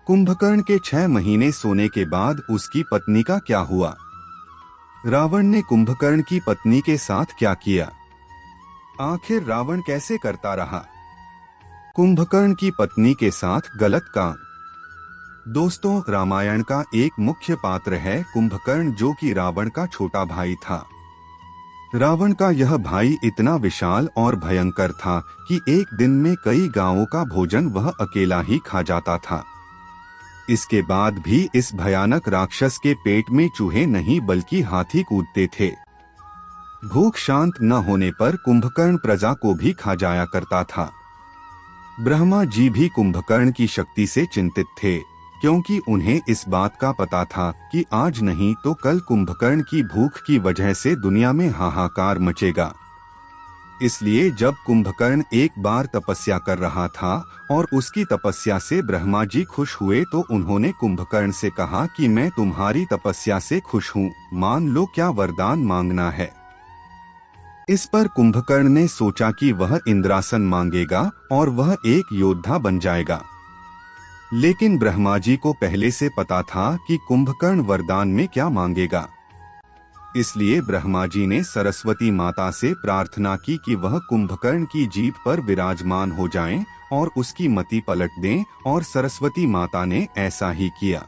कुंभकर्ण के 6 महीने सोने के बाद उसकी पत्नी का क्या हुआ? रावण ने कुंभकर्ण की पत्नी के साथ क्या किया? आखिर रावण कैसे करता रहा कुंभकर्ण की पत्नी के साथ गलत काम? दोस्तों, रामायण का एक मुख्य पात्र है कुंभकर्ण, जो कि रावण का छोटा भाई था। रावण का यह भाई इतना विशाल और भयंकर था कि एक दिन में कई गांवों का भोजन वह अकेला ही खा जाता था। इसके बाद भी इस भयानक राक्षस के पेट में चूहे नहीं बल्कि हाथी कूदते थे। भूख शांत न होने पर कुंभकर्ण प्रजा को भी खा जाया करता था। ब्रह्मा जी भी कुंभकर्ण की शक्ति से चिंतित थे, क्योंकि उन्हें इस बात का पता था कि आज नहीं तो कल कुंभकर्ण की भूख की वजह से दुनिया में हाहाकार मचेगा। इसलिए जब कुंभकर्ण एक बार तपस्या कर रहा था और उसकी तपस्या से ब्रह्मा जी खुश हुए, तो उन्होंने कुंभकर्ण से कहा कि मैं तुम्हारी तपस्या से खुश हूँ, मान लो क्या वरदान मांगना है। इस पर कुंभकर्ण ने सोचा कि वह इंद्रासन मांगेगा और वह एक योद्धा बन जाएगा। लेकिन ब्रह्मा जी को पहले से पता था कि कुंभकर्ण वरदान में क्या मांगेगा। इसलिए ब्रह्मा जी ने सरस्वती माता से प्रार्थना की कि वह कुंभकर्ण की जीभ पर विराजमान हो जाएं और उसकी मति पलट दें, और सरस्वती माता ने ऐसा ही किया।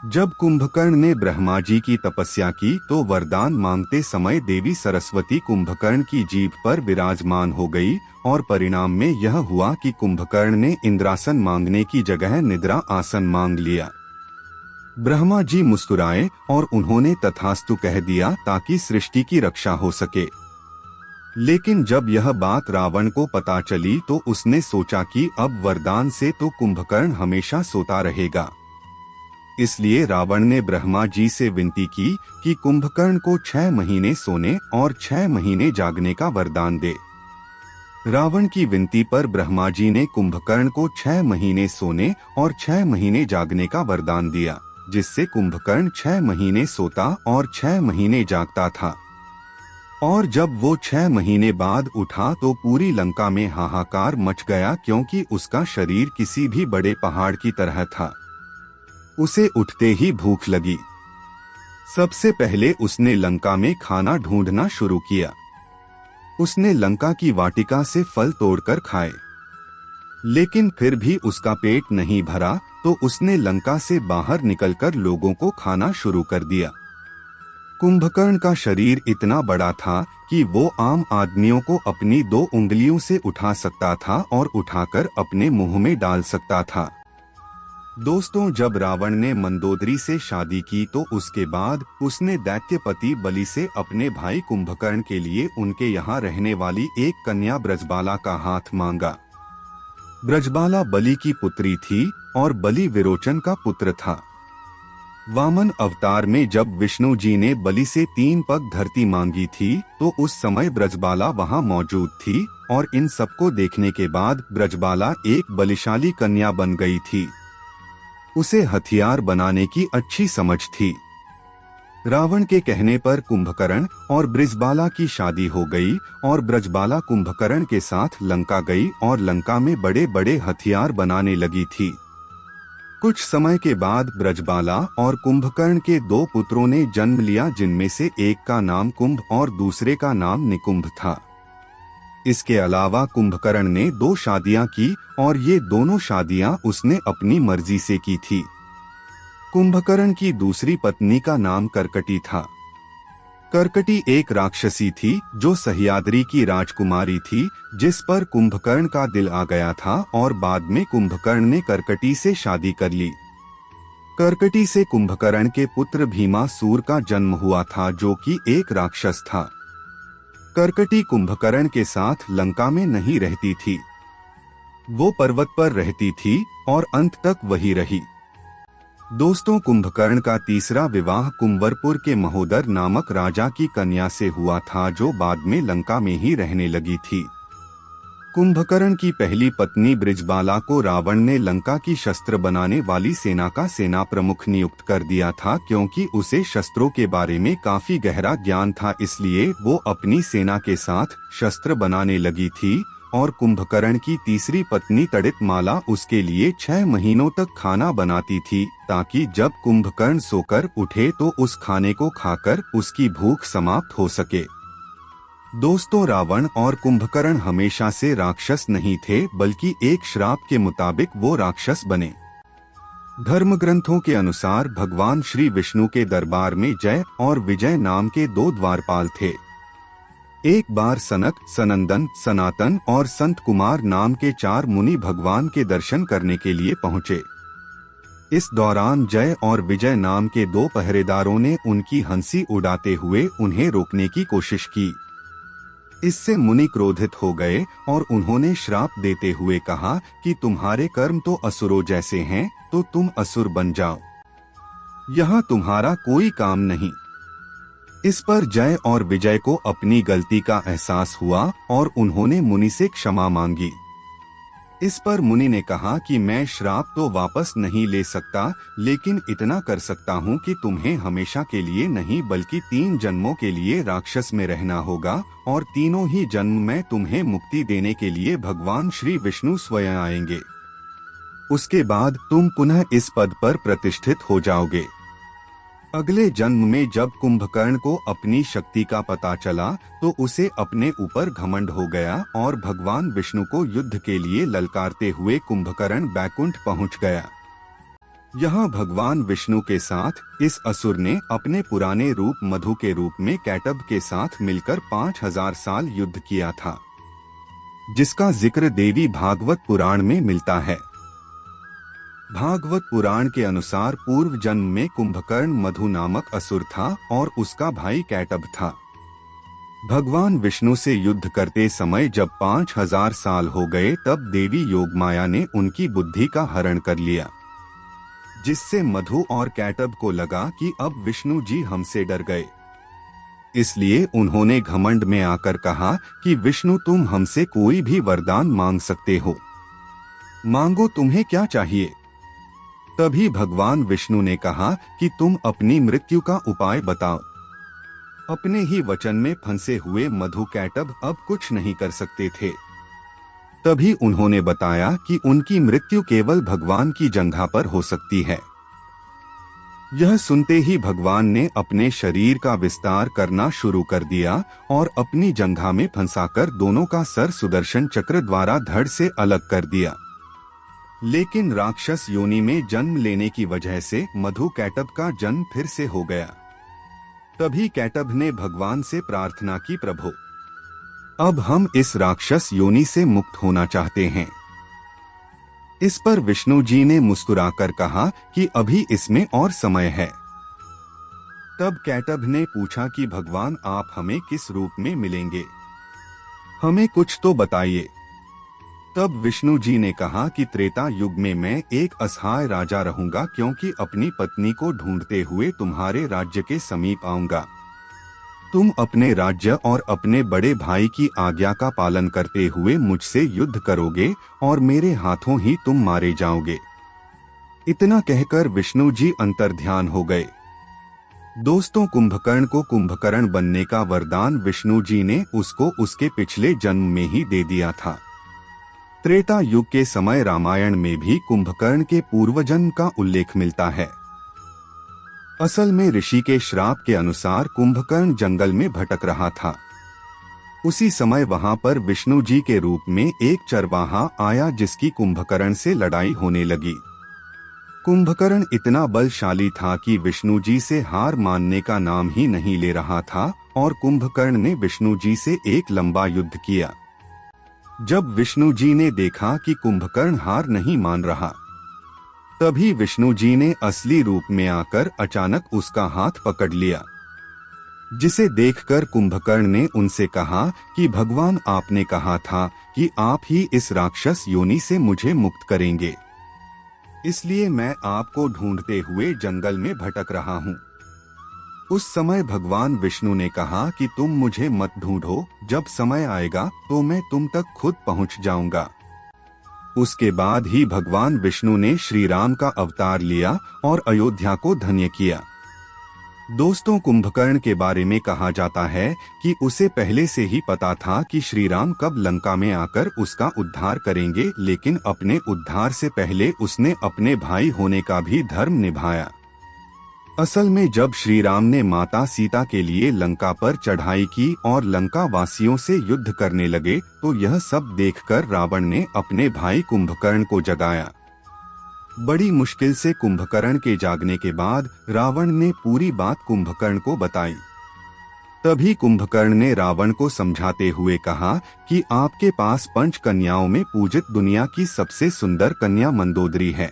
जब कुंभकर्ण ने ब्रह्मा जी की तपस्या की तो वरदान मांगते समय देवी सरस्वती कुंभकर्ण की जीभ पर विराजमान हो गई, और परिणाम में यह हुआ कि कुंभकर्ण ने इंद्रासन मांगने की जगह निद्रा आसन मांग लिया। ब्रह्मा जी मुस्कुराए और उन्होंने तथास्तु कह दिया ताकि सृष्टि की रक्षा हो सके। लेकिन जब यह बात रावण को पता चली तो उसने सोचा कि अब वरदान से तो कुंभकर्ण हमेशा सोता रहेगा। इसलिए रावण ने ब्रह्मा जी से विनती की कि कुंभकर्ण को 6 महीने सोने और 6 महीने जागने का वरदान दे। रावण की विनती पर ब्रह्मा जी ने कुंभकर्ण को 6 महीने सोने और 6 महीने जागने का वरदान दिया, जिससे कुंभकर्ण 6 महीने सोता और 6 महीने जागता था। और जब वो 6 महीने बाद उठा तो पूरी लंका में हाहाकार मच गया, क्योंकि उसका शरीर किसी भी बड़े पहाड़ की तरह था। उसे उठते ही भूख लगी। सबसे पहले उसने लंका में खाना ढूंढना शुरू किया। उसने लंका की वाटिका से फल तोड़कर खाए, लेकिन फिर भी उसका पेट नहीं भरा, तो उसने लंका से बाहर निकलकर लोगों को खाना शुरू कर दिया। कुंभकर्ण का शरीर इतना बड़ा था कि वो आम आदमियों को अपनी 2 उंगलियों से उठा सकता था और उठाकर अपने मुंह में डाल सकता था। दोस्तों, जब रावण ने मंदोदरी से शादी की तो उसके बाद उसने दैत्यपति बलि से अपने भाई कुंभकर्ण के लिए उनके यहाँ रहने वाली एक कन्या ब्रजबाला का हाथ मांगा। ब्रजबाला बलि की पुत्री थी और बलि विरोचन का पुत्र था। वामन अवतार में जब विष्णु जी ने बलि से 3 पग धरती मांगी थी तो उस समय ब्रजबाला वहां मौजूद थी, और इन सबको देखने के बाद ब्रजबाला एक बलिशाली कन्या बन गई थी। उसे हथियार बनाने की अच्छी समझ थी। रावण के कहने पर कुंभकर्ण और ब्रजबाला की शादी हो गई, और ब्रजबाला कुंभकर्ण के साथ लंका गई और लंका में बड़े बड़े हथियार बनाने लगी थी। कुछ समय के बाद ब्रजबाला और कुंभकर्ण के 2 पुत्रों ने जन्म लिया, जिनमें से एक का नाम कुंभ और दूसरे का नाम निकुंभ था। इसके अलावा कुंभकर्ण ने 2 शादियां की, और ये दोनों शादियां उसने अपनी मर्जी से की थी। कुंभकर्ण की दूसरी पत्नी का नाम कर्कटी था। कर्कटी एक राक्षसी थी जो सह्याद्री की राजकुमारी थी, जिस पर कुंभकर्ण का दिल आ गया था, और बाद में कुंभकर्ण ने कर्कटी से शादी कर ली। कर्कटी से कुंभकर्ण के पुत्र भीमासुर का जन्म हुआ था, जो कि एक राक्षस था। कर्कटी कुंभकर्ण के साथ लंका में नहीं रहती थी, वो पर्वत पर रहती थी और अंत तक वही रही। दोस्तों, कुंभकर्ण का तीसरा विवाह कुंवरपुर के महोदर नामक राजा की कन्या से हुआ था, जो बाद में लंका में ही रहने लगी थी। कुंभकर्ण की पहली पत्नी ब्रजबाला को रावण ने लंका की शस्त्र बनाने वाली सेना का सेना प्रमुख नियुक्त कर दिया था, क्योंकि उसे शस्त्रों के बारे में काफी गहरा ज्ञान था। इसलिए वो अपनी सेना के साथ शस्त्र बनाने लगी थी और कुंभकर्ण की तीसरी पत्नी तड़ित माला उसके लिए 6 महीनों तक खाना बनाती थी, ताकि जब कुंभकर्ण सोकर उठे तो उस खाने को खाकर उसकी भूख समाप्त हो सके। दोस्तों, रावण और कुंभकर्ण हमेशा से राक्षस नहीं थे, बल्कि एक श्राप के मुताबिक वो राक्षस बने। धर्म ग्रंथों के अनुसार भगवान श्री विष्णु के दरबार में जय और विजय नाम के 2 द्वारपाल थे। एक बार सनक, सनंदन, सनातन और संत कुमार नाम के 4 मुनि भगवान के दर्शन करने के लिए पहुँचे। इस दौरान जय और विजय नाम के 2 पहरेदारों ने उनकी हंसी उड़ाते हुए उन्हें रोकने की कोशिश की। इससे मुनि क्रोधित हो गए और उन्होंने श्राप देते हुए कहा कि तुम्हारे कर्म तो असुरों जैसे हैं, तो तुम असुर बन जाओ, यहाँ तुम्हारा कोई काम नहीं। इस पर जय और विजय को अपनी गलती का एहसास हुआ और उन्होंने मुनि से क्षमा मांगी। इस पर मुनि ने कहा कि मैं श्राप तो वापस नहीं ले सकता, लेकिन इतना कर सकता हूँ कि तुम्हें हमेशा के लिए नहीं बल्कि 3 जन्मों के लिए राक्षस में रहना होगा, और तीनों ही जन्म में तुम्हें मुक्ति देने के लिए भगवान श्री विष्णु स्वयं आएंगे। उसके बाद तुम पुनः इस पद पर प्रतिष्ठित हो जाओगे। अगले जन्म में जब कुंभकर्ण को अपनी शक्ति का पता चला तो उसे अपने ऊपर घमंड हो गया और भगवान विष्णु को युद्ध के लिए ललकारते हुए कुंभकर्ण बैकुंठ पहुंच गया। यहाँ भगवान विष्णु के साथ इस असुर ने अपने पुराने रूप मधु के रूप में कैटभ के साथ मिलकर 5000 साल युद्ध किया था, जिसका जिक्र देवी भागवत पुराण में मिलता है। भागवत पुराण के अनुसार पूर्व जन्म में कुंभकर्ण मधु नामक असुर था और उसका भाई कैटभ था। भगवान विष्णु से युद्ध करते समय जब 5000 साल हो गए तब देवी योगमाया ने उनकी बुद्धि का हरण कर लिया, जिससे मधु और कैटभ को लगा कि अब विष्णु जी हमसे डर गए। इसलिए उन्होंने घमंड में आकर कहा कि विष्णु तुम हमसे कोई भी वरदान मांग सकते हो, मांगो तुम्हें क्या चाहिए। तभी भगवान विष्णु ने कहा कि तुम अपनी मृत्यु का उपाय बताओ। अपने ही वचन में फंसे हुए मधु कैटभ अब कुछ नहीं कर सकते थे। तभी उन्होंने बताया कि उनकी मृत्यु केवल भगवान की जंघा पर हो सकती है। यह सुनते ही भगवान ने अपने शरीर का विस्तार करना शुरू कर दिया और अपनी जंघा में फंसाकर दोनों का सर सुदर्शन चक्र द्वारा धड़ से अलग कर दिया। लेकिन राक्षस योनि में जन्म लेने की वजह से मधु कैटभ का जन्म फिर से हो गया। तभी कैटभ ने भगवान से प्रार्थना की, प्रभु अब हम इस राक्षस योनि से मुक्त होना चाहते हैं। इस पर विष्णु जी ने मुस्कुराकर कहा कि अभी इसमें और समय है। तब कैटभ ने पूछा कि भगवान आप हमें किस रूप में मिलेंगे, हमें कुछ तो बताइए। तब विष्णु जी ने कहा कि त्रेता युग में मैं एक असहाय राजा रहूंगा, क्योंकि अपनी पत्नी को ढूंढते हुए तुम्हारे राज्य के समीप आऊंगा। तुम अपने राज्य और अपने बड़े भाई की आज्ञा का पालन करते हुए मुझसे युद्ध करोगे और मेरे हाथों ही तुम मारे जाओगे। इतना कहकर विष्णु जी अंतर्ध्यान हो गए। दोस्तों, कुंभकर्ण को कुंभकर्ण बनने का वरदान विष्णु जी ने उसको उसके पिछले जन्म में ही दे दिया था। त्रेता युग के समय रामायण में भी कुंभकर्ण के पूर्वजन्म का उल्लेख मिलता है। असल में ऋषि के श्राप के अनुसार कुंभकर्ण जंगल में भटक रहा था। उसी समय वहां पर विष्णु जी के रूप में एक चरवाहा आया, जिसकी कुंभकर्ण से लड़ाई होने लगी। कुंभकर्ण इतना बलशाली था कि विष्णु जी से हार मानने का नाम ही नहीं ले रहा था और कुंभकर्ण ने विष्णु जी से एक लंबा युद्ध किया। जब विष्णु जी ने देखा कि कुंभकर्ण हार नहीं मान रहा, तभी विष्णु जी ने असली रूप में आकर अचानक उसका हाथ पकड़ लिया, जिसे देखकर कुंभकर्ण ने उनसे कहा कि भगवान आपने कहा था कि आप ही इस राक्षस योनि से मुझे मुक्त करेंगे, इसलिए मैं आपको ढूंढते हुए जंगल में भटक रहा हूँ। उस समय भगवान विष्णु ने कहा कि तुम मुझे मत ढूंढो, जब समय आएगा तो मैं तुम तक खुद पहुंच जाऊंगा। उसके बाद ही भगवान विष्णु ने श्री राम का अवतार लिया और अयोध्या को धन्य किया। दोस्तों, कुंभकर्ण के बारे में कहा जाता है कि उसे पहले से ही पता था कि श्री राम कब लंका में आकर उसका उद्धार करेंगे, लेकिन अपने उद्धार से पहले उसने अपने भाई होने का भी धर्म निभाया। असल में जब श्री राम ने माता सीता के लिए लंका पर चढ़ाई की और लंका वासियों से युद्ध करने लगे, तो यह सब देखकर रावण ने अपने भाई कुंभकर्ण को जगाया। बड़ी मुश्किल से कुंभकर्ण के जागने के बाद रावण ने पूरी बात कुंभकर्ण को बताई। तभी कुंभकर्ण ने रावण को समझाते हुए कहा कि आपके पास 5 कन्याओं में पूजित दुनिया की सबसे सुंदर कन्या मंदोदरी है।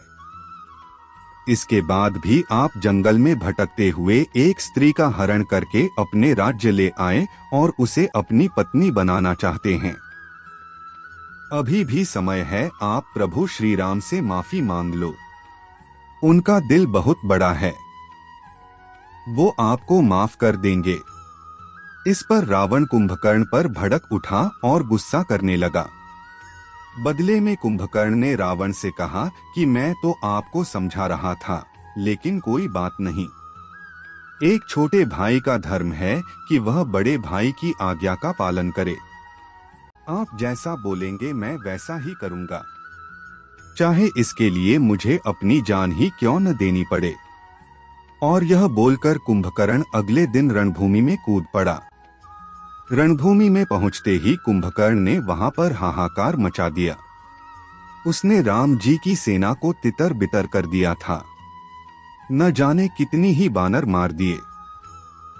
इसके बाद भी आप जंगल में भटकते हुए एक स्त्री का हरण करके अपने राज्य ले आए और उसे अपनी पत्नी बनाना चाहते हैं। अभी भी समय है, आप प्रभु श्री राम से माफी मांग लो। उनका दिल बहुत बड़ा है, वो आपको माफ कर देंगे। इस पर रावण कुंभकर्ण पर भड़क उठा और गुस्सा करने लगा। बदले में कुंभकर्ण ने रावण से कहा कि मैं तो आपको समझा रहा था, लेकिन कोई बात नहीं। एक छोटे भाई का धर्म है कि वह बड़े भाई की आज्ञा का पालन करे। आप जैसा बोलेंगे मैं वैसा ही करूंगा, चाहे इसके लिए मुझे अपनी जान ही क्यों न देनी पड़े। और यह बोलकर कुंभकर्ण अगले दिन रणभूमि में कूद पड़ा। रणभूमि में पहुंचते ही कुंभकर्ण ने वहां पर हाहाकार मचा दिया। उसने राम जी की सेना को तितर बितर कर दिया था। न जाने कितनी ही बानर मार दिए।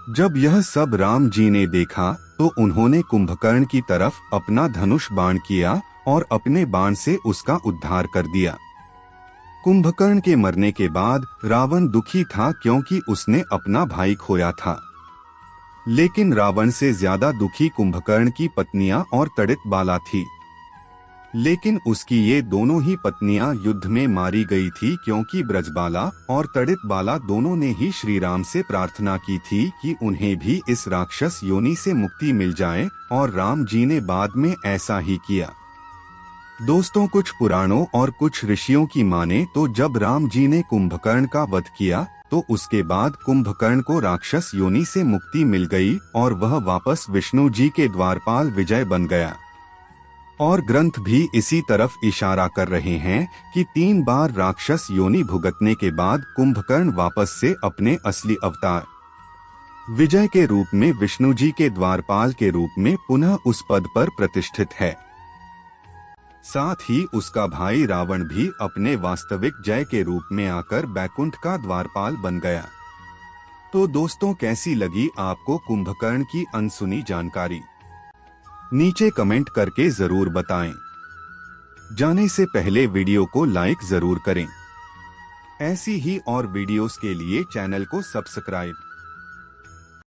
जब यह सब राम जी ने देखा तो उन्होंने कुंभकर्ण की तरफ अपना धनुष बाण किया और अपने बाण से उसका उद्धार कर दिया। कुंभकर्ण के मरने के बाद रावण दुखी था, क्योंकि उसने अपना भाई खोया था। लेकिन रावण से ज्यादा दुखी कुंभकर्ण की पत्नियां और तड़ित बाला थी। लेकिन उसकी ये दोनों ही पत्नियां युद्ध में मारी गई थी, क्योंकि ब्रजबाला और तड़ित बाला दोनों ने ही श्री राम से प्रार्थना की थी कि उन्हें भी इस राक्षस योनि से मुक्ति मिल जाए, और राम जी ने बाद में ऐसा ही किया। दोस्तों, कुछ पुराणों और कुछ ऋषियों की माने तो जब राम जी ने कुंभकर्ण का वध किया तो उसके बाद कुंभकर्ण को राक्षस योनि से मुक्ति मिल गई और वह वापस विष्णु जी के द्वारपाल विजय बन गया। और ग्रंथ भी इसी तरफ इशारा कर रहे हैं कि 3 बार राक्षस योनि भुगतने के बाद कुंभकर्ण वापस से अपने असली अवतार विजय के रूप में विष्णु जी के द्वारपाल के रूप में पुनः उस पद पर प्रतिष्ठित है। साथ ही उसका भाई रावण भी अपने वास्तविक जय के रूप में आकर बैकुंठ का द्वारपाल बन गया। तो दोस्तों, कैसी लगी आपको कुंभकर्ण की अनसुनी जानकारी? नीचे कमेंट करके जरूर बताएं। जाने से पहले वीडियो को लाइक जरूर करें। ऐसी ही और वीडियोस के लिए चैनल को सब्सक्राइब